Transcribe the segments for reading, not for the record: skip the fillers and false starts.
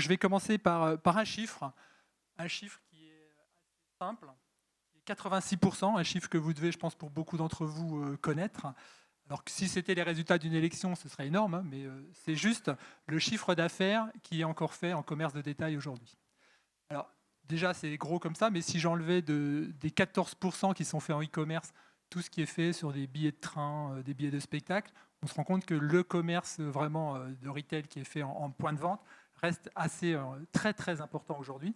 je vais commencer par un chiffre qui est assez simple, 86%, un chiffre que vous devez, je pense, pour beaucoup d'entre vous connaître. Alors que si c'était les résultats d'une élection, ce serait énorme, hein, mais c'est juste le chiffre d'affaires qui est encore fait en commerce de détail aujourd'hui. Alors déjà, c'est gros comme ça, mais si j'enlevais des 14% qui sont faits en e-commerce, tout ce qui est fait sur des billets de train, des billets de spectacle, on se rend compte que le commerce vraiment de retail qui est fait en point de vente reste assez très très important aujourd'hui.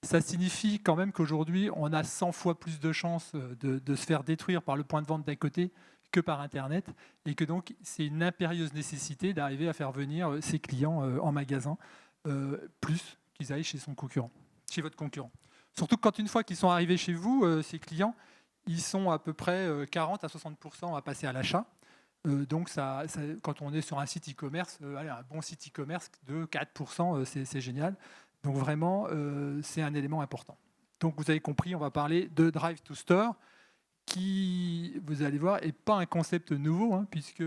Ça signifie quand même qu'aujourd'hui, on a 100 fois plus de chances de se faire détruire par le point de vente d'un côté que par Internet, et que donc c'est une impérieuse nécessité d'arriver à faire venir ses clients en magasin, plus qu'ils aillent chez votre concurrent. Surtout que quand une fois qu'ils sont arrivés chez vous, ces clients, ils sont à peu près 40 à 60% à passer à l'achat. Donc quand on est sur un site e-commerce, un bon site e-commerce de 4%, c'est génial. Donc vraiment, c'est un élément important. Donc vous avez compris, on va parler de Drive to Store, qui, vous allez voir, n'est pas un concept nouveau, hein, puisque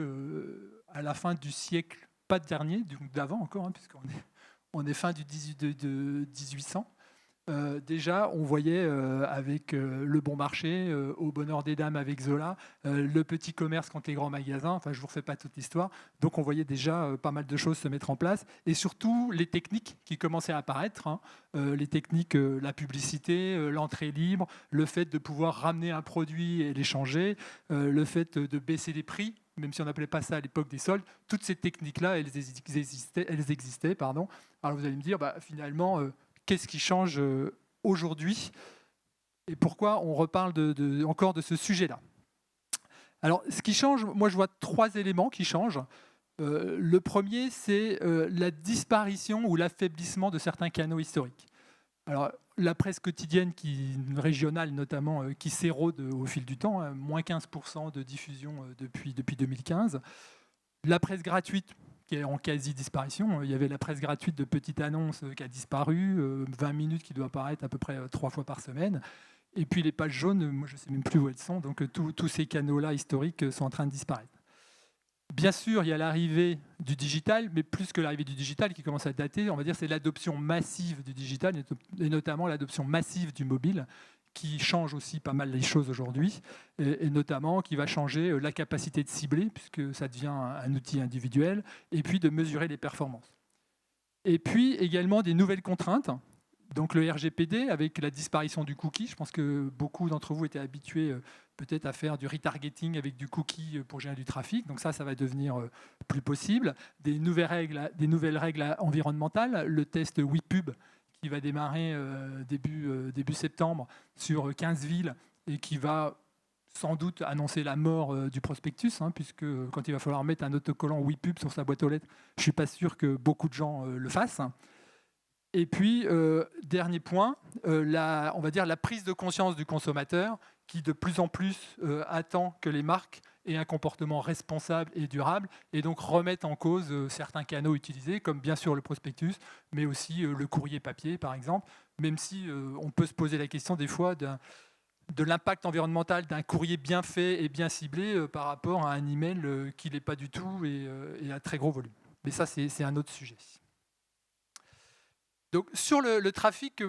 à la fin du siècle, pas dernier, d'avant encore, hein, puisqu'on est fin de 1800, déjà, on voyait avec le bon marché, au bonheur des dames avec Zola, le petit commerce contre les grands magasins, enfin je ne vous refais pas toute l'histoire, donc on voyait déjà pas mal de choses se mettre en place, et surtout les techniques qui commençaient à apparaître, hein, les techniques, la publicité, l'entrée libre, le fait de pouvoir ramener un produit et l'échanger, le fait de baisser les prix, même si on n'appelait pas ça à l'époque des soldes, toutes ces techniques-là, elles existaient. Pardon. Alors vous allez me dire, finalement, qu'est-ce qui change aujourd'hui et pourquoi on reparle encore de ce sujet-là? Alors, ce qui change, moi je vois 3 éléments qui changent. Le premier, c'est la disparition ou l'affaiblissement de certains canaux historiques. Alors, la presse quotidienne, régionale notamment, qui s'érode au fil du temps, hein, moins 15% de diffusion depuis 2015. La presse gratuite, qui est en quasi-disparition. Il y avait la presse gratuite de petites annonces qui a disparu, 20 minutes qui doit apparaître à peu près 3 fois par semaine. Et puis les pages jaunes, moi je ne sais même plus où elles sont, donc tous ces canaux-là historiques sont en train de disparaître. Bien sûr, il y a l'arrivée du digital, mais plus que l'arrivée du digital qui commence à dater, on va dire c'est l'adoption massive du digital, et notamment l'adoption massive du mobile, qui change aussi pas mal les choses aujourd'hui, et notamment qui va changer la capacité de cibler, puisque ça devient un outil individuel, et puis de mesurer les performances. Et puis également des nouvelles contraintes, donc le RGPD avec la disparition du cookie. Je pense que beaucoup d'entre vous étaient habitués peut-être à faire du retargeting avec du cookie pour générer du trafic, donc ça va devenir plus possible. Des nouvelles règles environnementales, le test WePub, qui va démarrer début septembre sur 15 villes et qui va sans doute annoncer la mort du prospectus, hein, puisque quand il va falloir mettre un autocollant WePub sur sa boîte aux lettres, je ne suis pas sûr que beaucoup de gens le fassent. Et puis, dernier point, on va dire la prise de conscience du consommateur qui de plus en plus attend que les marques aient un comportement responsable et durable, et donc remettent en cause certains canaux utilisés, comme bien sûr le prospectus, mais aussi le courrier papier, par exemple, même si on peut se poser la question des fois de l'impact environnemental d'un courrier bien fait et bien ciblé par rapport à un email qui ne l'est pas du tout et à très gros volume. Mais ça, c'est un autre sujet. Donc sur le trafic,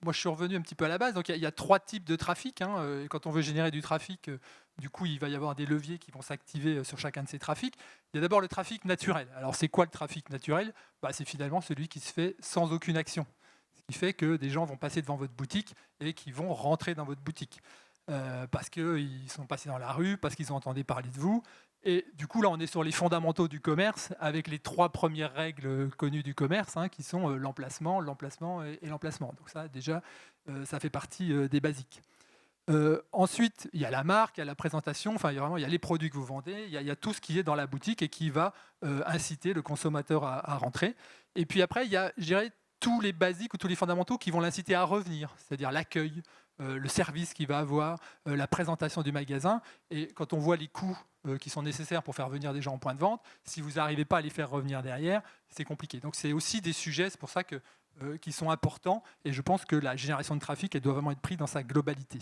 moi je suis revenu un petit peu à la base. Donc il y a 3 types de trafic, hein. Quand on veut générer du trafic, du coup il va y avoir des leviers qui vont s'activer sur chacun de ces trafics. Il y a d'abord le trafic naturel. Alors c'est quoi le trafic naturel ? C'est finalement celui qui se fait sans aucune action. Ce qui fait que des gens vont passer devant votre boutique et qui vont rentrer dans votre boutique. Parce qu'ils sont passés dans la rue, parce qu'ils ont entendu parler de vous. Et du coup, là, on est sur les fondamentaux du commerce, avec les 3 premières règles connues du commerce, hein, qui sont l'emplacement, l'emplacement et l'emplacement. Donc ça, déjà, ça fait partie des basiques. Ensuite, il y a la marque, il y a la présentation, enfin, il y a les produits que vous vendez, il y a tout ce qui est dans la boutique et qui va inciter le consommateur à rentrer. Et puis après, il y a, je dirais, tous les basiques ou tous les fondamentaux qui vont l'inciter à revenir, c'est-à-dire l'accueil, le service qu'il va avoir, la présentation du magasin. Et quand on voit les coûts qui sont nécessaires pour faire venir des gens en point de vente, si vous n'arrivez pas à les faire revenir derrière, c'est compliqué. Donc c'est aussi des sujets, c'est pour ça qui sont importants, et je pense que la génération de trafic, elle doit vraiment être prise dans sa globalité.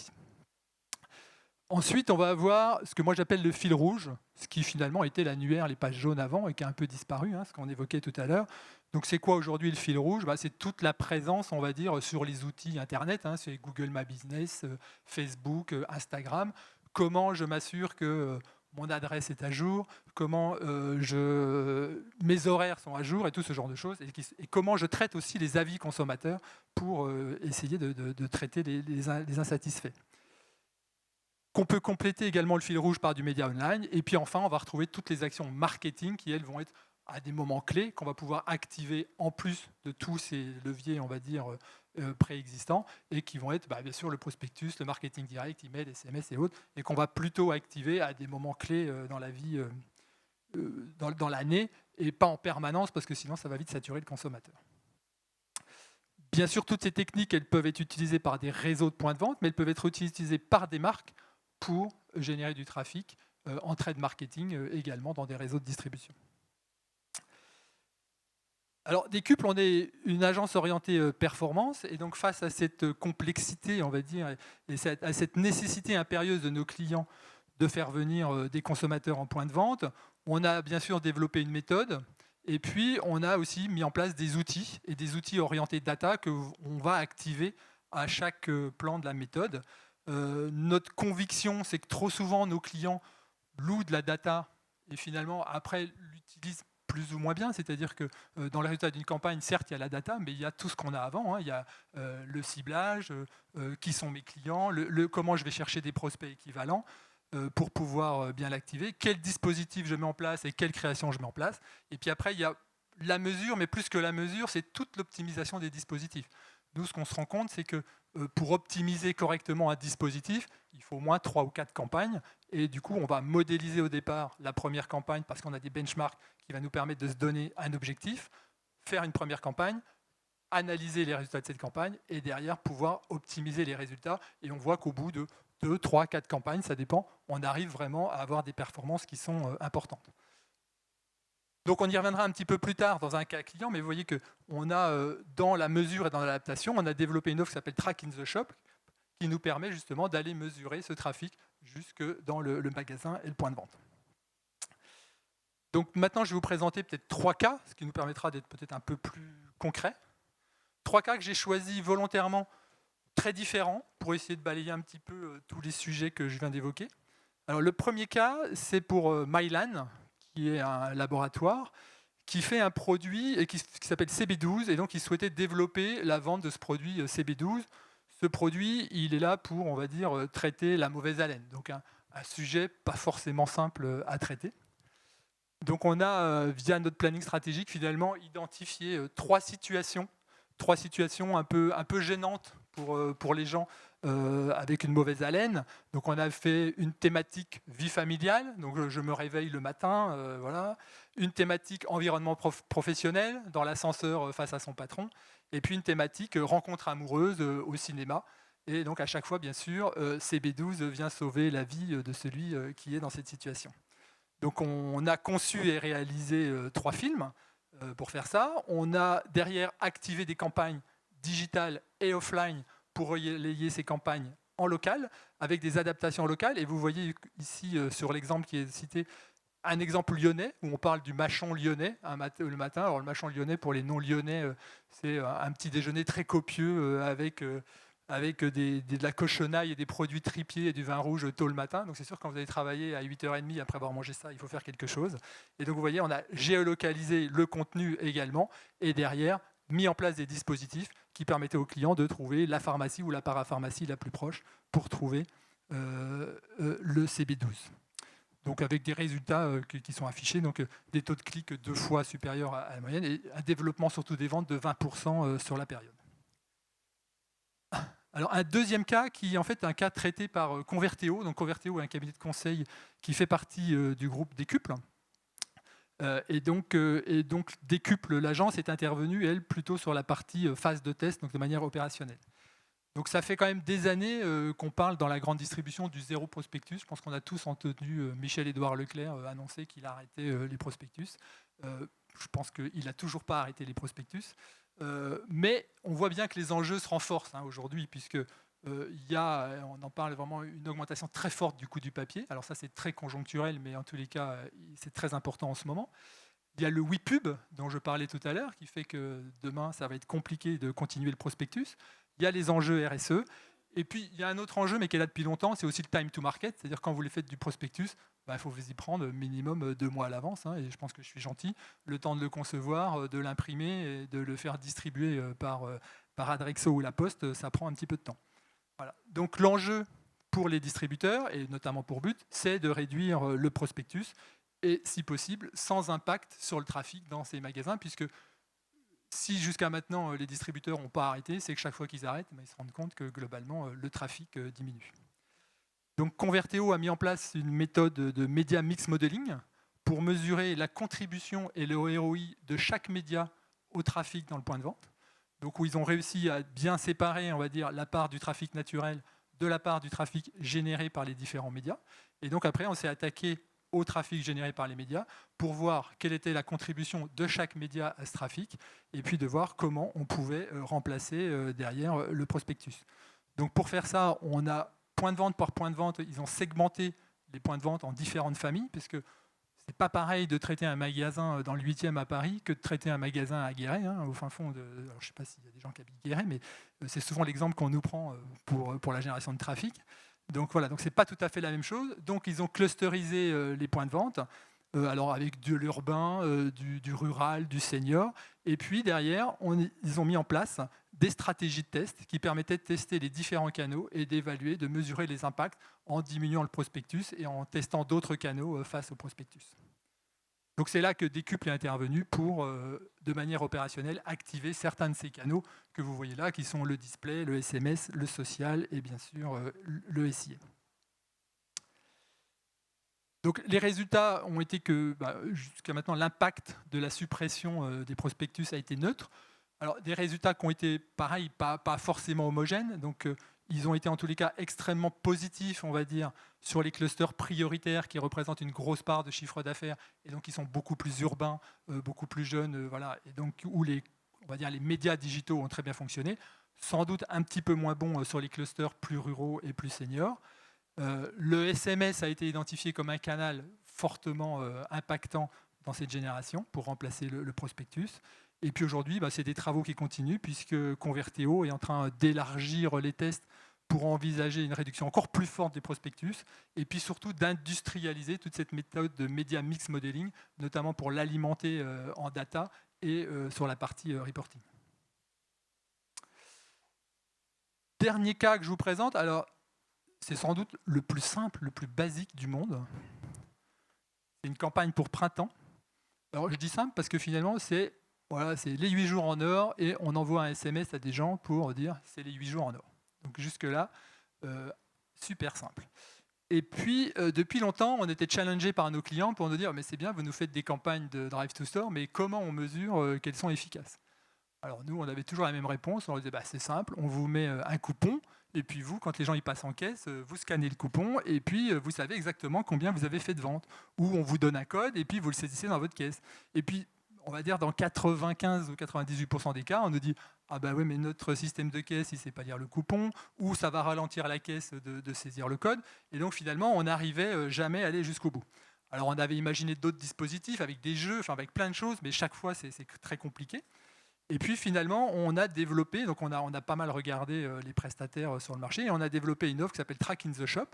Ensuite, on va avoir ce que moi j'appelle le fil rouge, ce qui finalement était l'annuaire, les pages jaunes avant et qui a un peu disparu, ce qu'on évoquait tout à l'heure. Donc c'est quoi aujourd'hui le fil rouge? C'est toute la présence, on va dire, sur les outils Internet, c'est Google My Business, Facebook, Instagram. Comment je m'assure que mon adresse est à jour, comment mes horaires sont à jour et tout ce genre de choses, et comment je traite aussi les avis consommateurs pour essayer de traiter les insatisfaits. Qu'on peut compléter également le fil rouge par du média online. Et puis enfin, on va retrouver toutes les actions marketing qui, elles, vont être à des moments clés qu'on va pouvoir activer en plus de tous ces leviers, on va dire, préexistants, et qui vont être bien sûr le prospectus, le marketing direct, email, SMS et autres, et qu'on va plutôt activer à des moments clés dans la vie, dans l'année, et pas en permanence, parce que sinon ça va vite saturer le consommateur. Bien sûr, toutes ces techniques, elles peuvent être utilisées par des réseaux de points de vente, mais elles peuvent être utilisées par des marques pour générer du trafic en trade marketing également dans des réseaux de distribution. Alors, Décuple, on est une agence orientée performance, et donc face à cette complexité, on va dire, et à cette nécessité impérieuse de nos clients de faire venir des consommateurs en point de vente, on a bien sûr développé une méthode, et puis on a aussi mis en place des outils, et des outils orientés data qu'on va activer à chaque plan de la méthode. Notre conviction, c'est que trop souvent, nos clients louent de la data et finalement, après, l'utilisent plus ou moins bien. C'est-à-dire que dans les résultats d'une campagne, certes, il y a la data, mais il y a tout ce qu'on a avant. Il y a le ciblage, qui sont mes clients, comment je vais chercher des prospects équivalents pour pouvoir bien l'activer, quel dispositif je mets en place et quelle création je mets en place. Et puis après, il y a la mesure, mais plus que la mesure, c'est toute l'optimisation des dispositifs. Nous, ce qu'on se rend compte, c'est que pour optimiser correctement un dispositif, il faut au moins 3 ou 4 campagnes. Et du coup, on va modéliser au départ la première campagne parce qu'on a des benchmarks qui vont nous permettre de se donner un objectif, faire une première campagne, analyser les résultats de cette campagne et derrière pouvoir optimiser les résultats. Et on voit qu'au bout de 2, 3, 4 campagnes, ça dépend, on arrive vraiment à avoir des performances qui sont importantes. Donc on y reviendra un petit peu plus tard dans un cas client, mais vous voyez qu'on a, dans la mesure et dans l'adaptation, on a développé une offre qui s'appelle Track in the Shop, qui nous permet justement d'aller mesurer ce trafic jusque dans le magasin et le point de vente. Donc maintenant, je vais vous présenter peut-être 3 cas, ce qui nous permettra d'être peut-être un peu plus concret. 3 cas que j'ai choisis volontairement, très différents, pour essayer de balayer un petit peu tous les sujets que je viens d'évoquer. Alors le premier cas, c'est pour Mylan, qui est un laboratoire, qui fait un produit et qui s'appelle CB12, et donc il souhaitait développer la vente de ce produit CB12. Ce produit, il est là pour, on va dire, traiter la mauvaise haleine. Donc un sujet pas forcément simple à traiter. Donc on a, via notre planning stratégique, finalement identifié 3 situations un peu gênantes pour les gens avec une mauvaise haleine. Donc on a fait une thématique vie familiale, donc je me réveille le matin, voilà. Une thématique environnement professionnel, dans l'ascenseur face à son patron, et puis une thématique rencontre amoureuse au cinéma. Et donc à chaque fois, bien sûr, CB12 vient sauver la vie de celui qui est dans cette situation. Donc on a conçu et réalisé 3 films pour faire ça. On a derrière activé des campagnes digitales et offline pour relayer ces campagnes en local, avec des adaptations locales. Et vous voyez ici, sur l'exemple qui est cité, un exemple lyonnais, où on parle du mâchon lyonnais le matin. Alors le mâchon lyonnais, pour les non-lyonnais, c'est un petit déjeuner très copieux avec de la cochonaille et des produits tripiers et du vin rouge tôt le matin. Donc c'est sûr, quand vous allez travailler à 8h30 après avoir mangé ça, il faut faire quelque chose. Et donc vous voyez, on a géolocalisé le contenu également, et derrière, mis en place des dispositifs qui permettaient aux clients de trouver la pharmacie ou la parapharmacie la plus proche pour trouver le CB12. Donc avec des résultats qui sont affichés, donc des taux de clic 2 fois supérieurs à la moyenne, et un développement surtout des ventes de 20% sur la période. Alors un deuxième cas qui est en fait un cas traité par Converteo. Donc Converteo est un cabinet de conseil qui fait partie du groupe Décuple. Et donc Décuple, l'agence, est intervenue, elle, plutôt sur la partie phase de test, donc de manière opérationnelle. Donc ça fait quand même des années qu'on parle dans la grande distribution du zéro prospectus. Je pense qu'on a tous entendu Michel-Édouard Leclerc annoncer qu'il a arrêté les prospectus. Je pense qu'il n'a toujours pas arrêté les prospectus. Mais on voit bien que les enjeux se renforcent aujourd'hui, puisque il y a, on en parle vraiment, une augmentation très forte du coût du papier. Alors ça, c'est très conjoncturel, mais en tous les cas, c'est très important en ce moment. Il y a le WePub, dont je parlais tout à l'heure, qui fait que demain, ça va être compliqué de continuer le prospectus. Il y a les enjeux RSE. Et puis, il y a un autre enjeu, mais qui est là depuis longtemps, c'est aussi le time to market. C'est-à-dire quand vous les faites du prospectus, il faut vous y prendre minimum 2 mois à l'avance. Et je pense que je suis gentil. Le temps de le concevoir, de l'imprimer et de le faire distribuer par Adrexo ou La Poste, ça prend un petit peu de temps. Voilà. Donc l'enjeu pour les distributeurs, et notamment pour But, c'est de réduire le prospectus, et si possible, sans impact sur le trafic dans ces magasins, puisque si jusqu'à maintenant les distributeurs n'ont pas arrêté, c'est que chaque fois qu'ils arrêtent, ils se rendent compte que globalement le trafic diminue. Donc Converteo a mis en place une méthode de Media Mix Modeling pour mesurer la contribution et le ROI de chaque média au trafic dans le point de vente. Donc où ils ont réussi à bien séparer, on va dire, la part du trafic naturel de la part du trafic généré par les différents médias. Et donc après, on s'est attaqué au trafic généré par les médias pour voir quelle était la contribution de chaque média à ce trafic et puis de voir comment on pouvait remplacer derrière le prospectus. Donc pour faire ça, on a point de vente par point de vente, ils ont segmenté les points de vente en différentes familles, parce que c'est pas pareil de traiter un magasin dans le 8e à Paris que de traiter un magasin à Guéret, au fin fond de... Alors, je ne sais pas s'il y a des gens qui habitent Guéret, mais c'est souvent l'exemple qu'on nous prend pour la génération de trafic. Donc voilà, donc c'est pas tout à fait la même chose. Donc ils ont clusterisé les points de vente, alors avec de l'urbain, du rural, du senior. Et puis derrière, ils ont mis en place des stratégies de test qui permettaient de tester les différents canaux et d'évaluer, de mesurer les impacts en diminuant le prospectus et en testant d'autres canaux face au prospectus. Donc c'est là que Décuple est intervenu pour, de manière opérationnelle, activer certains de ces canaux que vous voyez là, qui sont le display, le SMS, le social et bien sûr le SIA. Donc les résultats ont été que, jusqu'à maintenant, l'impact de la suppression des prospectus a été neutre. Alors des résultats qui ont été, pareil, pas forcément homogènes. Donc ils ont été en tous les cas extrêmement positifs, on va dire, sur les clusters prioritaires qui représentent une grosse part de chiffre d'affaires et donc qui sont beaucoup plus urbains, beaucoup plus jeunes, voilà, et donc où les médias digitaux ont très bien fonctionné. Sans doute un petit peu moins bon sur les clusters plus ruraux et plus seniors. Le SMS a été identifié comme un canal fortement impactant dans cette génération pour remplacer le prospectus. Et puis aujourd'hui, c'est des travaux qui continuent puisque Converteo est en train d'élargir les tests pour envisager une réduction encore plus forte des prospectus et puis surtout d'industrialiser toute cette méthode de Media Mix Modeling, notamment pour l'alimenter en data et sur la partie reporting. Dernier cas que je vous présente, alors c'est sans doute le plus simple, le plus basique du monde. C'est une campagne pour printemps. Alors je dis simple parce que finalement c'est les 8 jours en or et on envoie un SMS à des gens pour dire c'est les 8 jours en or. Donc jusque-là, super simple. Et puis, depuis longtemps, on était challengé par nos clients pour nous dire mais c'est bien, vous nous faites des campagnes de Drive to Store, mais comment on mesure qu'elles sont efficaces? Alors nous, on avait toujours la même réponse, on leur disait c'est simple, on vous met un coupon, et puis vous, quand les gens y passent en caisse, vous scannez le coupon, et puis vous savez exactement combien vous avez fait de vente. Ou on vous donne un code, et puis vous le saisissez dans votre caisse. Et puis, on va dire dans 95 ou 98% des cas, on nous dit ah oui, mais notre système de caisse, il ne sait pas lire le coupon, ou ça va ralentir la caisse de saisir le code. Et donc finalement, on n'arrivait jamais à aller jusqu'au bout. Alors on avait imaginé d'autres dispositifs avec des jeux, avec plein de choses, mais chaque fois c'est très compliqué. Et puis finalement, on a développé, donc on a pas mal regardé les prestataires sur le marché, et on a développé une offre qui s'appelle Track in the Shop,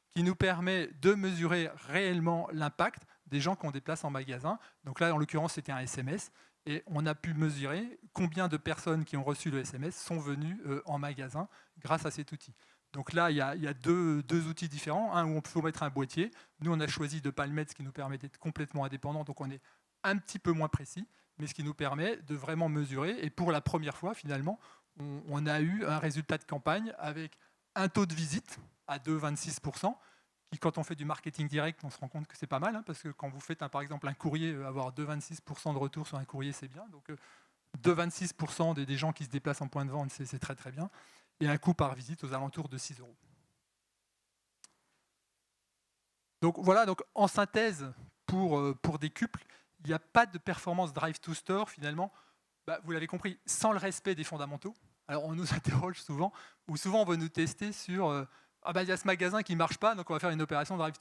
qui nous permet de mesurer réellement l'impact des gens qu'on déplace en magasin. Donc là, en l'occurrence, c'était un SMS, et on a pu mesurer combien de personnes qui ont reçu le SMS sont venues en magasin grâce à cet outil. Donc là, il y a deux outils différents, un où on peut mettre un boîtier. Nous, on a choisi de ne pas le mettre, ce qui nous permet d'être complètement indépendant, donc on est un petit peu moins précis, mais ce qui nous permet de vraiment mesurer. Et pour la première fois, finalement, on a eu un résultat de campagne avec un taux de visite à 2,26%, qui, quand on fait du marketing direct, on se rend compte que c'est pas mal, parce que quand vous faites, par exemple, un courrier, avoir 2,26% de retour sur un courrier, c'est bien. Donc 2,26% des gens qui se déplacent en point de vente, c'est très très bien. Et un coût par visite aux alentours de 6 €. Donc voilà, donc en synthèse, pour Décuple, il n'y a pas de performance drive to store finalement, vous l'avez compris, sans le respect des fondamentaux. Alors on nous interroge souvent, ou souvent on veut nous tester sur ah bah il y a ce magasin qui ne marche pas, donc on va faire une opération drive to